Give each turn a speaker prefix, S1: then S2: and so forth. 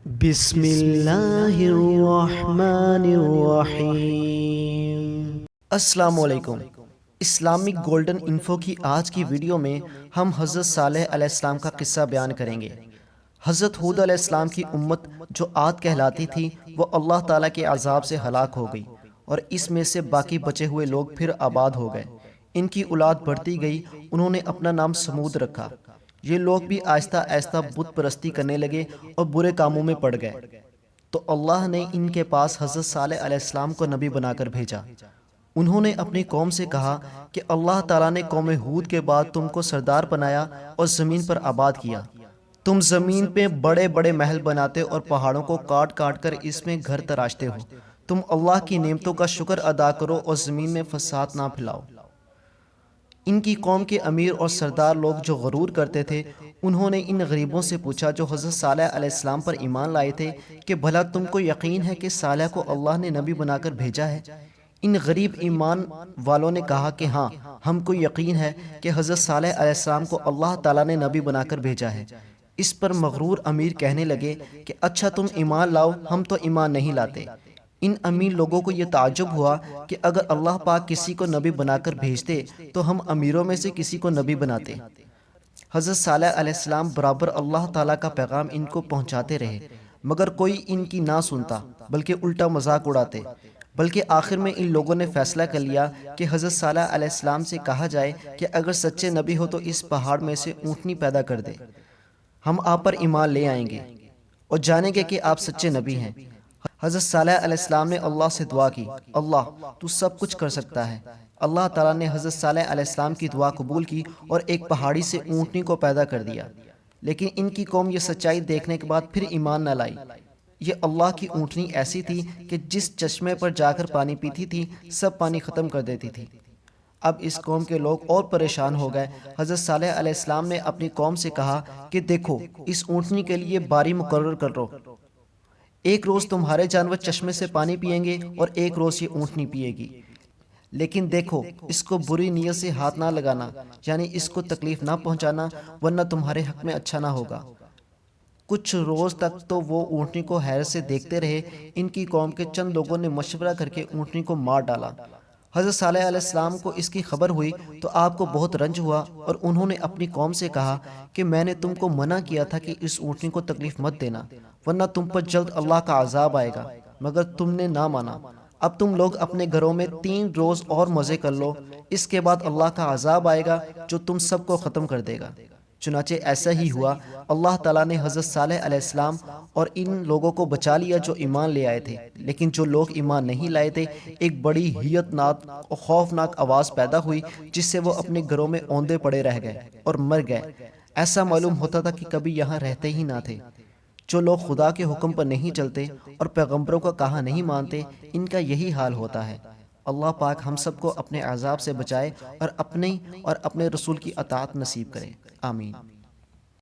S1: بسم اللہ الرحمن الرحیم۔ السلام علیکم۔ اسلامک گولڈن انفو کی آج کی ویڈیو میں ہم حضرت صالح علیہ السلام کا قصہ بیان کریں گے۔ حضرت ہود علیہ السلام کی امت جو عاد کہلاتی تھی وہ اللہ تعالیٰ کے عذاب سے ہلاک ہو گئی، اور اس میں سے باقی بچے ہوئے لوگ پھر آباد ہو گئے۔ ان کی اولاد بڑھتی گئی، انہوں نے اپنا نام سمود رکھا۔ یہ لوگ بھی آہستہ آہستہ بت پرستی کرنے لگے اور برے کاموں میں پڑ گئے، تو اللہ نے ان کے پاس حضرت صالح علیہ السلام کو نبی بنا کر بھیجا۔ انہوں نے اپنی قوم سے کہا کہ اللہ تعالیٰ نے قوم ہود کے بعد تم کو سردار بنایا اور زمین پر آباد کیا۔ تم زمین پہ بڑے بڑے محل بناتے اور پہاڑوں کو کاٹ کاٹ کر اس میں گھر تراشتے ہو۔ تم اللہ کی نعمتوں کا شکر ادا کرو اور زمین میں فساد نہ پھیلاؤ۔ ان کی قوم کے امیر اور سردار لوگ جو غرور کرتے تھے، انہوں نے ان غریبوں سے پوچھا جو حضرت صالح علیہ السلام پر ایمان لائے تھے کہ بھلا تم کو یقین ہے کہ صالح کو اللہ نے نبی بنا کر بھیجا ہے؟ ان غریب ایمان والوں نے کہا کہ ہاں، ہم کو یقین ہے کہ حضرت صالح علیہ السلام کو اللہ تعالیٰ نے نبی بنا کر بھیجا ہے۔ اس پر مغرور امیر کہنے لگے کہ اچھا تم ایمان لاؤ، ہم تو ایمان نہیں لاتے۔ ان امیر لوگوں کو یہ تعجب ہوا کہ اگر اللہ پاک کسی کو نبی بنا کر بھیجتے تو ہم امیروں میں سے کسی کو نبی بناتے۔ حضرت صالح علیہ السلام برابر اللہ تعالیٰ کا پیغام ان کو پہنچاتے رہے، مگر کوئی ان کی نہ سنتا بلکہ الٹا مذاق اڑاتے۔ بلکہ آخر میں ان لوگوں نے فیصلہ کر لیا کہ حضرت صالح علیہ السلام سے کہا جائے کہ اگر سچے نبی ہو تو اس پہاڑ میں سے اونٹنی پیدا کر دے، ہم آپ پر ایمان لے آئیں گے اور جانیں گے کہ آپ سچے نبی ہیں۔ حضرت صالح علیہ السلام نے اللہ سے دعا کی، اللہ تو سب کچھ کر سکتا ہے۔ اللہ تعالیٰ نے حضرت صالح علیہ السلام کی دعا قبول کی اور ایک پہاڑی سے اونٹنی کو پیدا کر دیا۔ لیکن ان کی قوم یہ سچائی دیکھنے کے بعد پھر ایمان نہ لائی۔ یہ اللہ کی اونٹنی ایسی تھی کہ جس چشمے پر جا کر پانی پیتی تھی سب پانی ختم کر دیتی تھی۔ اب اس قوم کے لوگ اور پریشان ہو گئے۔ حضرت صالح علیہ السلام نے اپنی قوم سے کہا کہ دیکھو، اس اونٹنی کے لیے باری مقرر کر لو۔ ایک روز تمہارے جانور چشمے سے پانی پئیں گے اور ایک روز یہ اونٹنی پیے گی، لیکن دیکھو اس کو بری نیت سے ہاتھ نہ لگانا، یعنی اس کو تکلیف نہ پہنچانا، ورنہ تمہارے حق میں اچھا نہ ہوگا۔ کچھ روز تک تو وہ اونٹنی کو حیرت سے دیکھتے رہے۔ ان کی قوم کے چند لوگوں نے مشورہ کر کے اونٹنی کو مار ڈالا۔ حضرت صالح علیہ السلام کو اس کی خبر ہوئی تو آپ کو بہت رنج ہوا، اور انہوں نے اپنی قوم سے کہا کہ میں نے تم کو منع کیا تھا کہ اس اونٹنی کو تکلیف مت دینا، ورنہ تم پر جلد اللہ کا عذاب آئے گا، مگر تم نے نہ مانا۔ اب تم لوگ اپنے گھروں میں 3 روز اور مزے کر لو، اس کے بعد اللہ کا عذاب آئے گا جو تم سب کو ختم کر دے گا۔ چنانچہ ایسا ہی ہوا۔ اللہ تعالیٰ نے حضرت صالح علیہ السلام اور ان لوگوں کو بچا لیا جو ایمان لے آئے تھے، لیکن جو لوگ ایمان نہیں لائے تھے، ایک بڑی ہیبتناک اور خوفناک آواز پیدا ہوئی جس سے وہ اپنے گھروں میں اوندے پڑے رہ گئے اور مر گئے۔ ایسا معلوم ہوتا تھا کہ کبھی یہاں رہتے ہی نہ تھے۔ جو لوگ خدا کے حکم پر نہیں چلتے اور پیغمبروں کا کہا نہیں مانتے، ان کا یہی حال ہوتا ہے۔ اللہ پاک ہم سب کو اپنے عذاب سے بچائے اور اپنے رسول کی اطاعت نصیب کرے، آمین۔